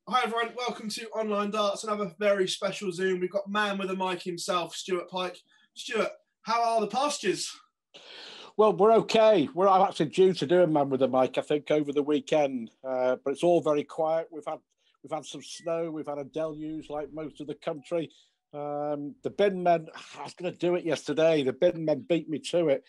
Hi everyone, welcome to Online Darts, another very special Zoom. We've got man with a mic himself, Stuart Pyke. Stuart, how are the pastures? Well, we're okay. I'm actually due to do a man with a mic, I think, over the weekend. But it's all very quiet. We've had some snow. We've had a deluge like most of the country. The bin men, I was going to do it yesterday. The bin men beat me to it.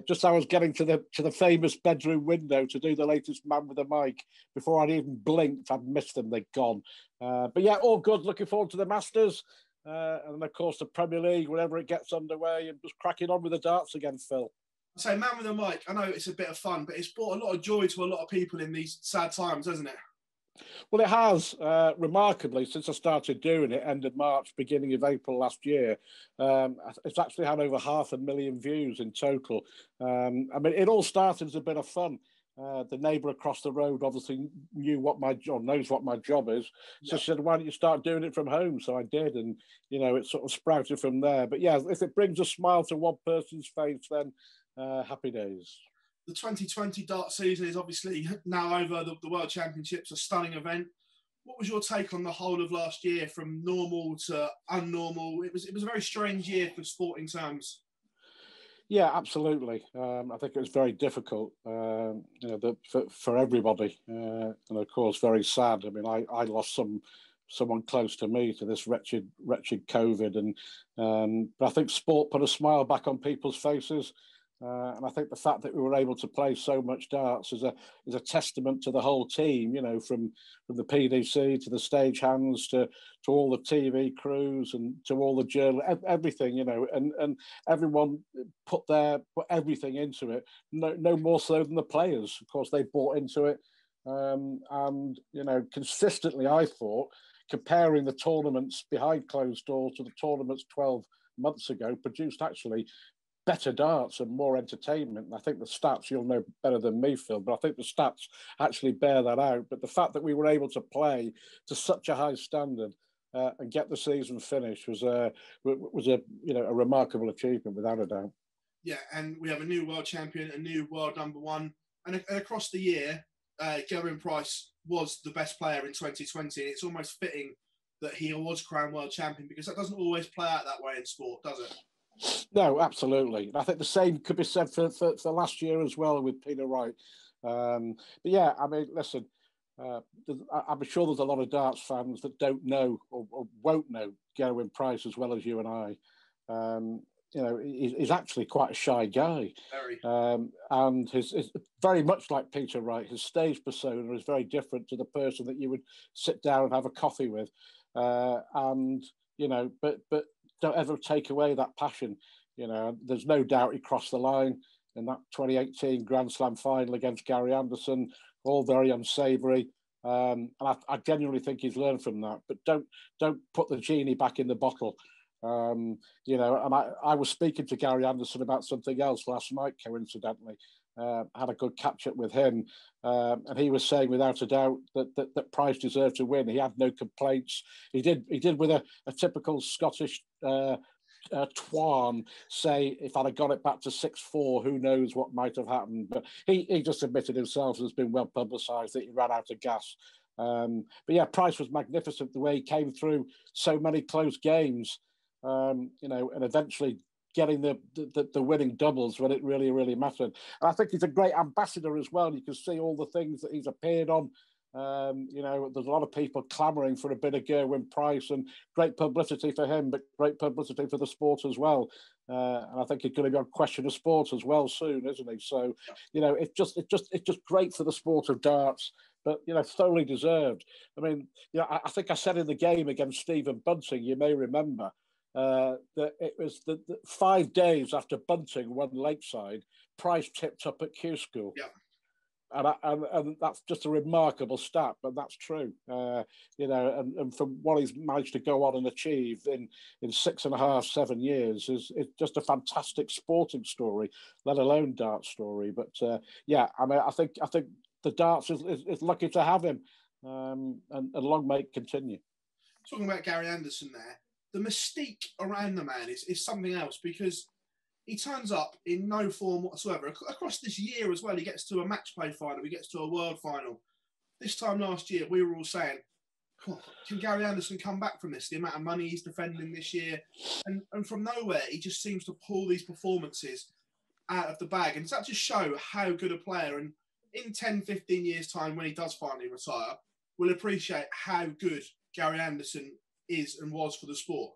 Just as I was getting to the famous bedroom window to do the latest man with a mic, before I'd even blinked, I'd missed them. They'd gone. But yeah, all good. Looking forward to the Masters. And of course, the Premier League, whenever it gets underway, and just cracking on with the darts again, Phil. So, man with a mic, I know it's a bit of fun, but it's brought a lot of joy to a lot of people in these sad times, hasn't it? Well, it has, remarkably, since I started doing it, end of March, beginning of April last year. It's actually had over 500,000 views in total. I mean, it all started as a bit of fun. The neighbour across the road obviously knows what my job is. So she said, why don't you start doing it from home? So I did, and, you know, it sort of sprouted from there. But yeah, if it brings a smile to one person's face, then happy days. The 2020 dart season is obviously now over. The World Championships, a stunning event. What was your take on the whole of last year, from normal to unnormal? It was a very strange year for sporting terms. Yeah, absolutely. I think it was very difficult, you know, for everybody, and of course very sad. I mean, I lost someone close to me to this wretched COVID, and but I think sport put a smile back on people's faces. And I think the fact that we were able to play so much darts is a testament to the whole team, you know, from the PDC to the stagehands to all the TV crews and to all the journalists, everything, you know, and everyone put everything into it, no more so than the players. Of course, they bought into it. And, you know, consistently, I thought, comparing the tournaments behind closed doors to the tournaments 12 months ago, produced actually better darts and more entertainment. And I think the stats, you'll know better than me, Phil, but I think the stats actually bear that out. But the fact that we were able to play to such a high standard and get the season finished was a remarkable achievement, without a doubt. Yeah, and we have a new world champion, a new world number one, and across the year, Gerwyn Price was the best player in 2020. And it's almost fitting that he was crowned world champion, because that doesn't always play out that way in sport, does it? No, absolutely. I think the same could be said for last year as well with Peter Wright. But yeah, I mean, listen, I'm sure there's a lot of darts fans that don't know or won't know Gerwyn Price as well as you and I. You know, he's actually quite a shy guy. Very. And his very much like Peter Wright, his stage persona is very different to the person that you would sit down and have a coffee with. And, you know, but don't ever take away that passion. You know, there's no doubt he crossed the line in that 2018 Grand Slam final against Gary Anderson, all very unsavoury. And I genuinely think he's learned from that. But don't put the genie back in the bottle. You know, and I was speaking to Gary Anderson about something else last night, coincidentally. Had a good catch up with him, and he was saying without a doubt that Price deserved to win. He had no complaints. He did with a typical Scottish twan say, if I'd have got it back to 6-4, who knows what might have happened. But he just admitted himself, and it's been well publicised, that he ran out of gas. But yeah, Price was magnificent the way he came through so many close games, you know, and eventually getting the winning doubles when it really, really mattered. And I think he's a great ambassador as well. You can see all the things that he's appeared on. You know, there's a lot of people clamouring for a bit of Gerwyn Price, and great publicity for him, but great publicity for the sport as well. And I think he's going to be on Question of Sport as well soon, isn't he? So, you know, it's just great for the sport of darts, but, you know, thoroughly deserved. I mean, you know, I think I said in the game against Stephen Bunting, you may remember, that it was the 5 days after Bunting won Lakeside, Price tipped up at Q School. Yeah. And that's just a remarkable stat, but that's true. You know, and from what he's managed to go on and achieve in 6.5, 7 years is just a fantastic sporting story, let alone dart story. But yeah, I mean, I think the darts is lucky to have him, and long may it continue. Talking about Gary Anderson there, the mystique around the man is something else, because he turns up in no form whatsoever. Across this year as well, he gets to a match play final, he gets to a world final. This time last year, we were all saying, can Gary Anderson come back from this? The amount of money he's defending this year. And from nowhere, he just seems to pull these performances out of the bag. And that just show how good a player. And in 10, 15 years' time, when he does finally retire, we'll appreciate how good Gary Anderson is and was for the sport.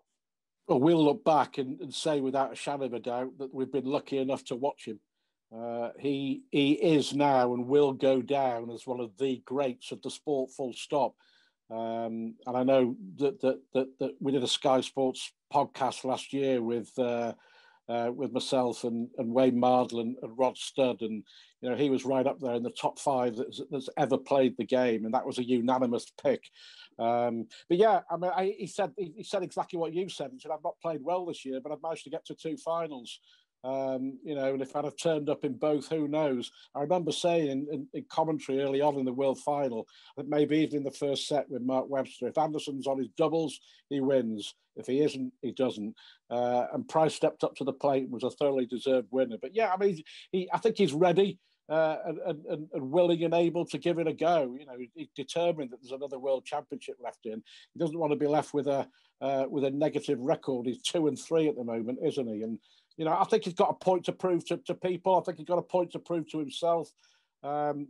Well, we'll look back and say without a shadow of a doubt that we've been lucky enough to watch him. He is now and will go down as one of the greats of the sport, full stop. And I know that we did a Sky Sports podcast last year with myself and Wayne Mardle and Rod Studd, and he was right up there in the top 5 that's ever played the game, and that was a unanimous pick. But yeah, I mean, he said exactly what you said. He said, I've not played well this year, but I've managed to get to 2 finals. And if I'd have turned up in both, who knows? I remember saying in commentary early on in the World Final that maybe even in the first set with Mark Webster, if Anderson's on his doubles, he wins. If he isn't, he doesn't. And Price stepped up to the plate and was a thoroughly deserved winner. But yeah, I mean, I think he's ready. And willing and able to give it a go. He's determined that there's another World Championship left in. He doesn't want to be left with a negative record. He's 2-3 at the moment, isn't he? And I think he's got a point to prove to people. I think he's got a point to prove to himself.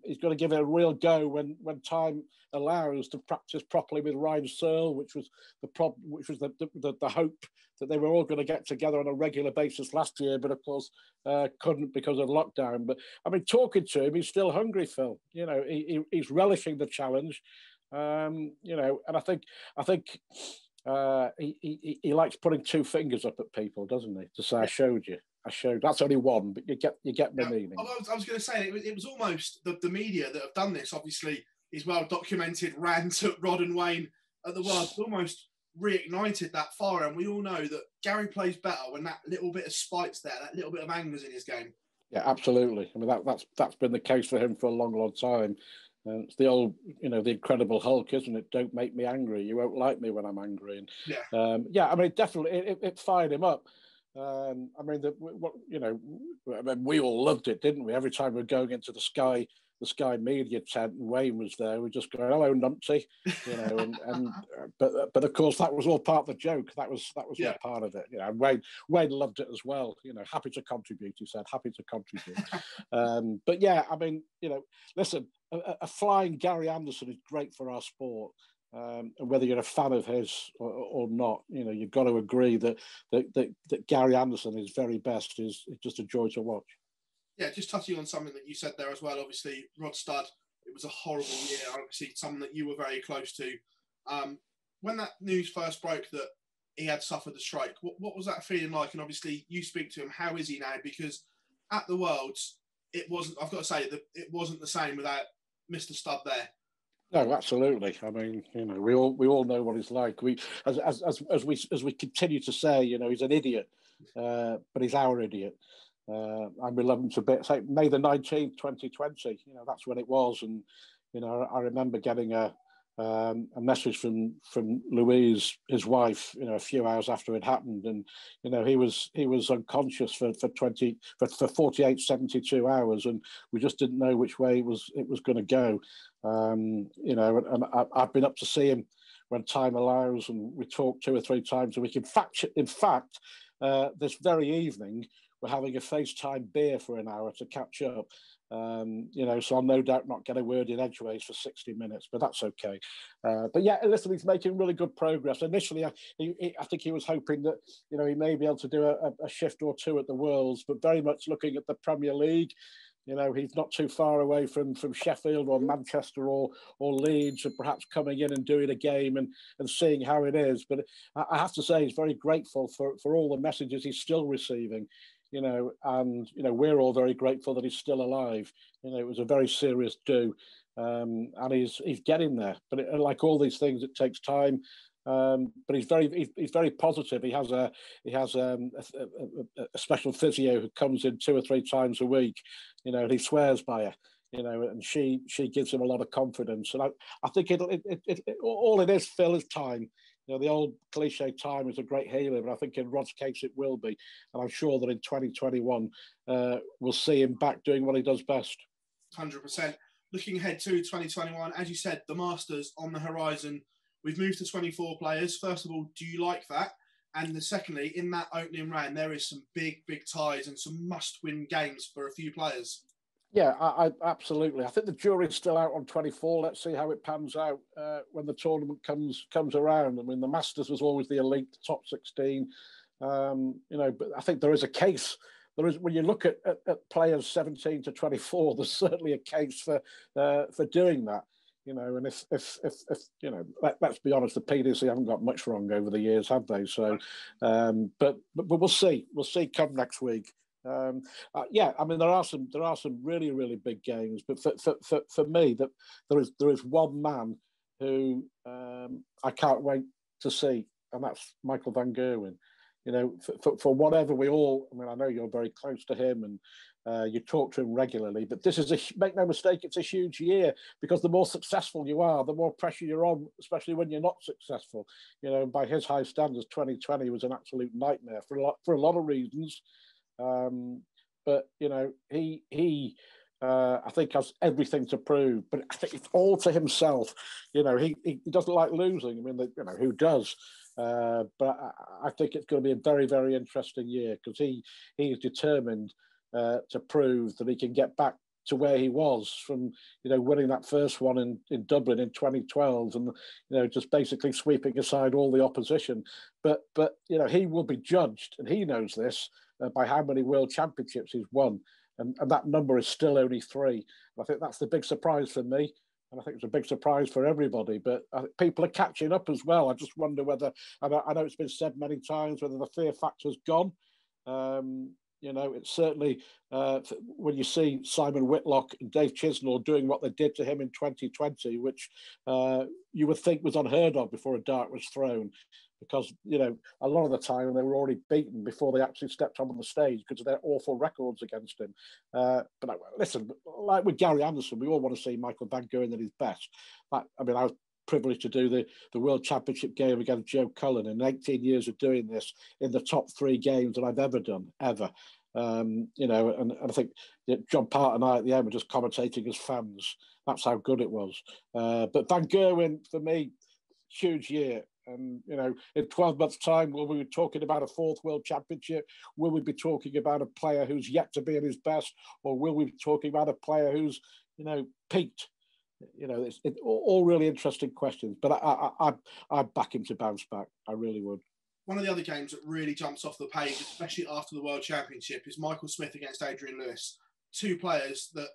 He's got to give it a real go when time allows to practice properly with Ryan Searle, which was the hope that they were all going to get together on a regular basis last year, but of course couldn't because of lockdown. But I mean, talking to him, he's still hungry, Phil. He's relishing the challenge. And I think he likes putting 2 fingers up at people, doesn't he? To say, I showed you. That's only one, but you get my meaning. I was going to say it was almost the media that have done this. Obviously, his well documented rant at Rod and Wayne at the World almost reignited that fire, and we all know that Gary plays better when that little bit of spite's there, that little bit of anger's in his game. Yeah, absolutely. I mean, that's been the case for him for a long, long time. It's the old, the Incredible Hulk, isn't it? Don't make me angry. You won't like me when I'm angry. And I mean, definitely, it fired him up. I mean, we all loved it, didn't we? Every time we were going into the Sky media tent and Wayne was there, we just go, "Hello, Numpty," but of course that was all part of the joke. That was all part of it. Wayne loved it as well. Happy to contribute. He said, "Happy to contribute." But yeah, I mean, listen, a flying Gary Anderson is great for our sport. And whether you're a fan of his or not, you've got to agree that Gary Anderson, his very best, is just a joy to watch. Yeah, just touching on something that you said there as well. Obviously, Rod Studd, it was a horrible year. Obviously, someone that you were very close to. When that news first broke that he had suffered the stroke, what was that feeling like? And obviously, you speak to him. How is he now? Because at the Worlds, it wasn't. I've got to say that it wasn't the same without Mr. Studd there. No, absolutely. I mean, we all know what he's like. As we continue to say, he's an idiot, but he's our idiot. And we love him to bits. Like May the 19th, 2020. That's when it was, and I remember getting a message from Louise, his wife, a few hours after it happened, and he was unconscious for 48, 72 hours, and we just didn't know which way it was going to go. And I've been up to see him when time allows, and we talked 2 or 3 times a week. In fact, this very evening, we're having a FaceTime beer for an hour to catch up. So I'll no doubt not get a word in edgeways for 60 minutes, but that's okay. But yeah, listen, he's making really good progress. Initially, I think he was hoping that, he may be able to do a shift or 2 at the Worlds, but very much looking at the Premier League. He's not too far away from Sheffield or Manchester or Leeds, and perhaps coming in and doing a game and seeing how it is. But I have to say, he's very grateful for all the messages he's still receiving. And we're all very grateful that he's still alive. It was a very serious do, and he's getting there. But like all these things, it takes time. But he's very positive. He has a special physio who comes in 2 or 3 times a week. And he swears by her. And she gives him a lot of confidence. And I think all it is, Phil, is time. You know, the old cliche, time is a great healer, but I think in Rod's case it will be. And I'm sure that in 2021, we'll see him back doing what he does best. 100%. Looking ahead to 2021, as you said, the Masters on the horizon. We've moved to 24 players. First of all, do you like that? And secondly, in that opening round, there is some big ties and some must-win games for a few players. Yeah, I absolutely. I think the jury's still out on 24. Let's see how it pans out when the tournament comes around. I mean, the Masters was always the elite, the top 16. You know, but I think there is a case. There is, when you look at players 17 to 24, there's certainly a case for doing that. You know, and if you know, let's be honest, the PDC haven't got much wrong over the years, have they? So, but we'll see. We'll see come next week. Yeah, I mean, there are some really big games, but for me, that there is one man who I can't wait to see, and that's Michael van Gerwen. You know, for whatever we all, I mean, I know you're very close to him and you talk to him regularly, but this is make no mistake, it's a huge year, because the more successful you are, the more pressure you're on, especially when you're not successful. You know, by his high standards, 2020 was an absolute nightmare for a lot of reasons. But you know, he I think has everything to prove, but I think it's all to himself. You know, he doesn't like losing. I mean, you know, who does? But I think it's going to be a very interesting year, because he is determined to prove that he can get back to where he was from, you know, winning that first one in Dublin in 2012, and, you know, just basically sweeping aside all the opposition. But you know, he will be judged, and he knows this, by how many world championships he's won, and that number is still only 3. I think that's the big surprise for me, and I think it's a big surprise for everybody. But people are catching up as well. I just wonder whether, I know it's been said many times, whether the fear factor's gone. You know, it's certainly, when you see Simon Whitlock and Dave Chisnall doing what they did to him in 2020, which you would think was unheard of before a dart was thrown, because, you know, a lot of the time they were already beaten before they actually stepped on the stage because of their awful records against him. But listen, like with Gary Anderson, we all want to see Michael van Gerwen at his best. I mean, I was privileged to do the World Championship game against Joe Cullen in 18 years of doing this, in the top 3 games that I've ever done, ever. You know, and I think John Part and I at the end were just commentating as fans. That's how good it was. But Van Gerwen, for me, huge year. And, you know, in 12 months' time, will we be talking about a 4th World Championship? Will we be talking about a player who's yet to be at his best? Or will we be talking about a player who's, you know, peaked? You know, it's all really interesting questions. But I'd back him to bounce back. I really would. One of the other games that really jumps off the page, especially after the World Championship, is Michael Smith against Adrian Lewis. 2 players that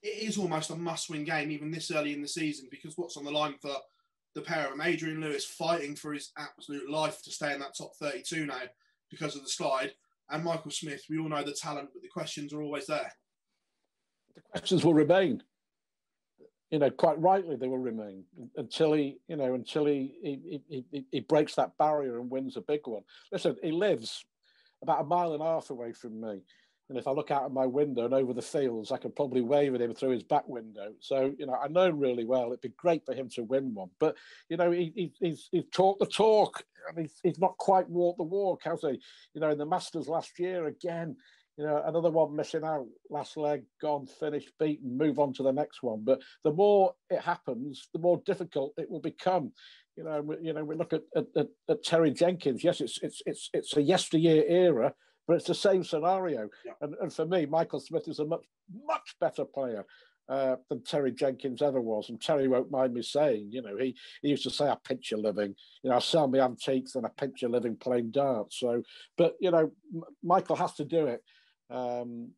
it is almost a must-win game, even this early in the season, because what's on the line for the pair of them? Adrian Lewis fighting for his absolute life to stay in that top 32 now because of the slide. And Michael Smith, we all know the talent, but the questions are always there. The questions will remain. You know, quite rightly, they will remain until he breaks that barrier and wins a big one. Listen, he lives about a mile and a half away from me. And if I look out of my window and over the fields, I could probably wave at him through his back window. So, you know, I know him really well. It'd be great for him to win one. But, you know, he's talked the talk, and he's not quite walked the walk, has he? You know, in the Masters last year, again, you know, another one missing out, last leg, gone, finished, beaten, move on to the next one. But the more it happens, the more difficult it will become. You know, we look at Terry Jenkins. Yes, it's a yesteryear era, but it's the same scenario. Yeah. And for me, Michael Smith is a much better player than Terry Jenkins ever was. And Terry won't mind me saying, you know, he used to say, I pinch a living. You know, I sell my antiques and I pinch a living playing darts. So, but, you know, Michael has to do it. And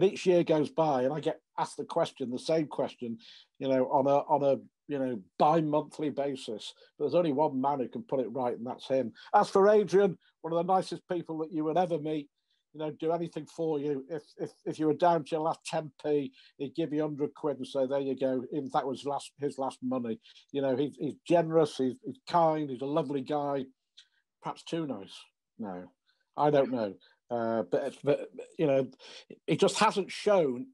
each year goes by and I get asked the same question, you know, on a you know, bi-monthly basis. But there's only one man who can put it right, and that's him. As for Adrian, one of the nicest people that you would ever meet, you know, do anything for you. If you were down to your last 10p, he'd give you 100 quid and say, there you go. Even if that was his last money. You know, he's generous, he's kind, he's a lovely guy. Perhaps too nice. No, I don't know. But you know, he just hasn't shown,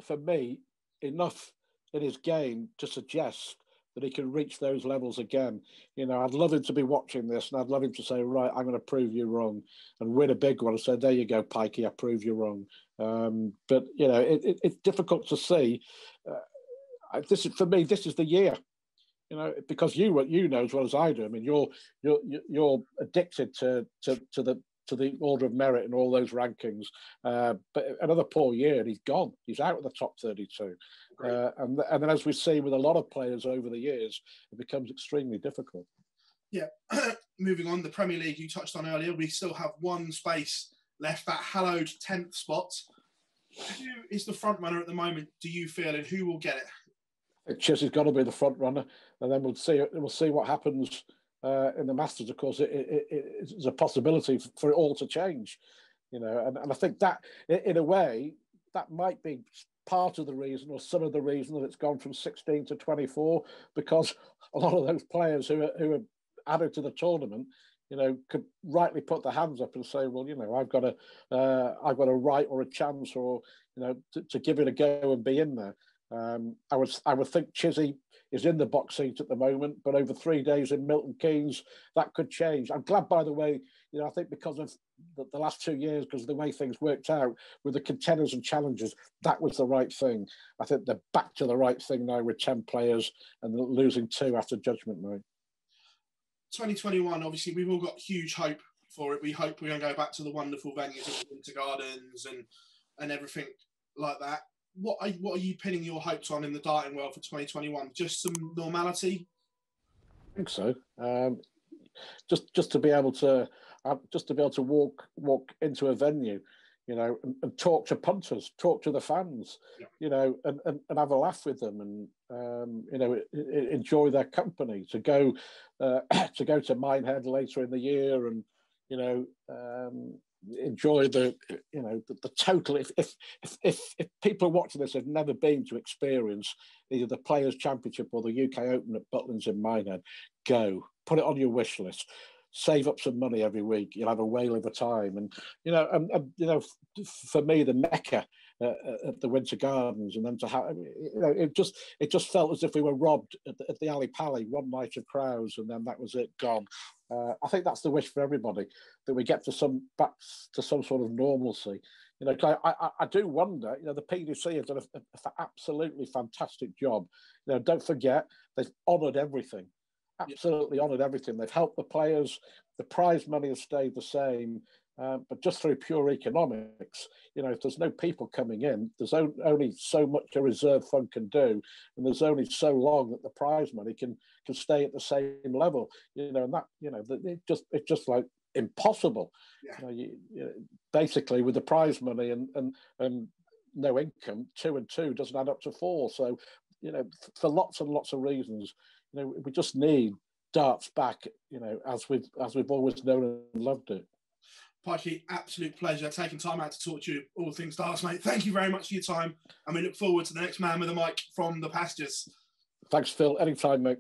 for me, enough in his game to suggest that he can reach those levels again. You know, I'd love him to be watching this, and I'd love him to say, right, I'm going to prove you wrong, and win a big one and say, there you go, Pikey, I prove you wrong. But, you know, it's difficult to see. This is, for me, this is the year. You know, because you know as well as I do. I mean, you're addicted to the order of merit and all those rankings. But another poor year, and he's gone. He's out of the top 32. And then, as we see with a lot of players over the years, it becomes extremely difficult. Yeah. Moving on, the Premier League you touched on earlier, we still have one space left, that hallowed 10th spot. Who is the front runner at the moment, do you feel, and who will get it? Chizzy's got to be the front runner, and then we'll see what happens in the Masters. Of course, it's a possibility for it all to change, you know. And I think that, in a way, that might be part of the reason, or some of the reason, that it's gone from 16 to 24, because a lot of those players who are added to the tournament, you know, could rightly put their hands up and say, well, you know, I've got a right or a chance, or, you know, to give it a go and be in there. I would think Chizzy is in the box seat at the moment, but over 3 days in Milton Keynes, that could change. I'm glad, by the way, you know, I think because of the last 2 years, because of the way things worked out with the contenders and challengers, that was the right thing. I think they're back to the right thing now with 10 players and losing 2 after judgment night. 2021, obviously, we've all got huge hope for it. We hope we're going to go back to the wonderful venues of the Winter Gardens and everything like that. What are you pinning your hopes on in the darting world for 2021? Just some normality? I think so. Just to be able to walk into a venue, you know, and talk to punters, talk to the fans, yeah, you know, and have a laugh with them, and you know, enjoy their company. To go to Minehead later in the year, and you know, enjoy the total. If people watching this have never been to experience either the Players' Championship or the UK Open at Butlins in Minehead, go, put it on your wish list. Save up some money every week. You'll have a whale of a time. And you know, for me, the Mecca at the Winter Gardens, and then to have, you know, it just felt as if we were robbed at the Ali Pali, one night of crowds, and then that was it, gone. I think that's the wish for everybody, that we get back to some sort of normalcy. You know, I do wonder. You know, the PDC has done an absolutely fantastic job. You know, don't forget, they've honoured everything. Absolutely honoured everything. They've helped the players. The prize money has stayed the same, but just through pure economics, you know, if there's no people coming in, there's only so much a reserve fund can do, and there's only so long that the prize money can stay at the same level. You know, and that, you know, it's just like impossible. Yeah. You know, basically with the prize money and no income, 2 and 2 doesn't add up to 4. So, you know, for lots and lots of reasons, you know, we just need darts back, you know, as we've always known and loved it. Pikey, absolute pleasure taking time out to talk to you all things darts, mate. Thank you very much for your time, and we look forward to the next man with a mic from the pastures. Thanks, Phil. Anytime, mate.